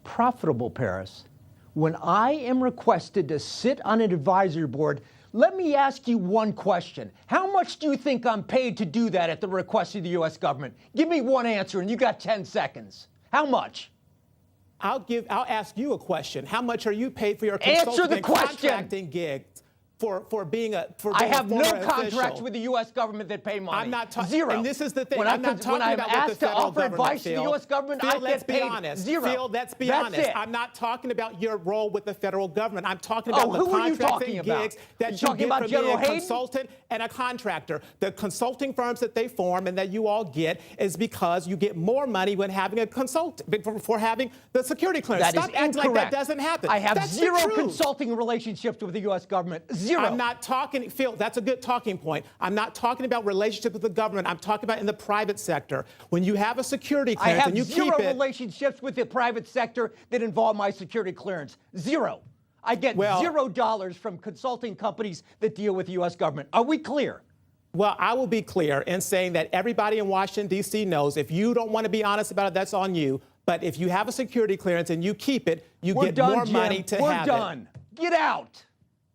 profitable, Paris. When I am requested to sit on an advisory board, let me ask you one question. How much do you think I'm paid to do that at the request of the U.S. government? Give me one answer, and you got 10 seconds. How much? I'll ask you a question. How much are you paid for your Answer the consulting and question. contracting gigs for being a I have no former contracts official? with the U.S. government that pay money. I'm not talking. Zero. And this is the thing. When I'm not talking when I'm about what the asked to federal offer government, advice to the Phil. U.S. government, Phil, I let's get be paid honest. zero. Phil, let's be That's honest. it. I'm not talking about your role with the federal government. I'm talking about the who are you contracts talking and about? gigs that You you talking get about from General being a Hayden? consultant and a contractor. The consulting firms that they form and that you all get is because you get more money when having a consultant for having the security clearance. That Stop is acting incorrect. like that doesn't happen. I have That's the zero truth. consulting relationships with the U.S. government. Zero. I'm not talking, Phil, that's a good talking point. I'm not talking about relationship with the government. I'm talking about in the private sector. When you have a security I clearance have and you zero keep it. relationships with the private sector that involve my security clearance. Zero. I get $0 from consulting companies that deal with the U.S. government. Are we clear? Well, I will be clear in saying that everybody in Washington, D.C. knows if you don't want to be honest about it, that's on you. But if you have a security clearance and you keep it, you get more money to have it. We're done. Get out.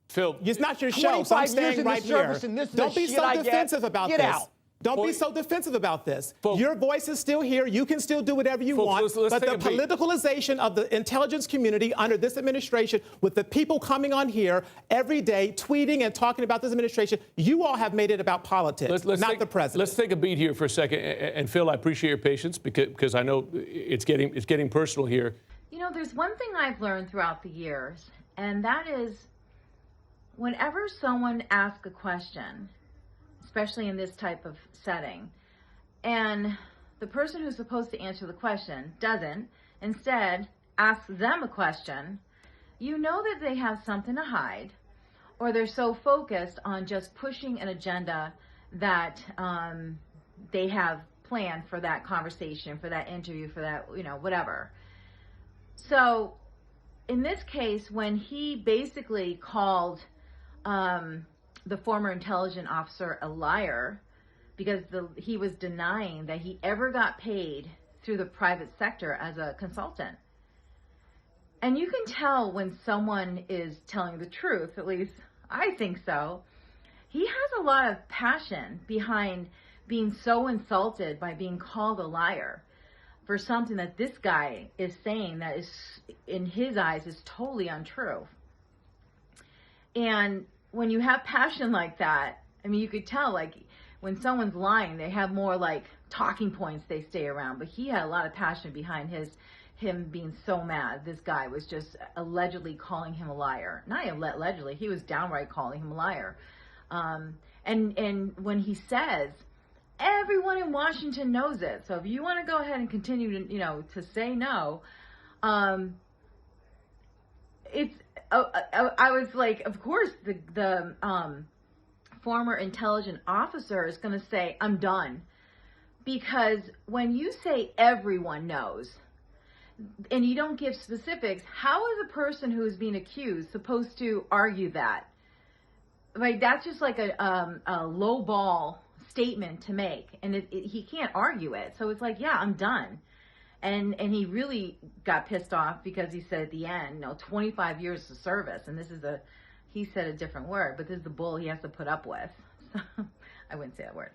Phil, it's not your show, so I'm 25 years staying in right the here. service, and this is Don't the be shit so I get. defensive about Get this. out. Don't be so defensive about this. Folks, your voice is still here. You can still do whatever you want. Let's but take the a beat. politicalization of the intelligence community under this administration, with the people coming on here every day, tweeting and talking about this administration, you all have made it about politics, not the president. Let's take a beat here for a second. And Phil, I appreciate your patience because I know it's getting personal here. You know, there's one thing I've learned throughout the years, and that is whenever someone asks a question, especially in this type of setting, and the person who's supposed to answer the question doesn't, instead asks them a question, you know that they have something to hide, or they're so focused on just pushing an agenda that they have planned for that conversation, for that interview, for that, whatever. So in this case, when he basically called the former intelligence officer a liar because he was denying that he ever got paid through the private sector as a consultant. And you can tell when someone is telling the truth, at least I think so. He has a lot of passion behind being so insulted by being called a liar for something that this guy is saying that is, in his eyes, is totally untrue. And when you have passion like that, I mean, you could tell, like, when someone's lying, they have more, like, talking points they stay around. But he had a lot of passion behind him being so mad. This guy was just allegedly calling him a liar. Not even allegedly, he was downright calling him a liar. And when he says, everyone in Washington knows it, so if you want to go ahead and continue to, to say no, it's, I was like, of course, the former intelligence officer is going to say, I'm done. Because when you say everyone knows, and you don't give specifics, how is a person who is being accused supposed to argue that? Like, that's just like a low ball statement to make, and he can't argue it. So it's like, yeah, I'm done. And he really got pissed off because he said at the end, 25 years of service, and this is he said a different word, but this is the bull he has to put up with. So I wouldn't say that word.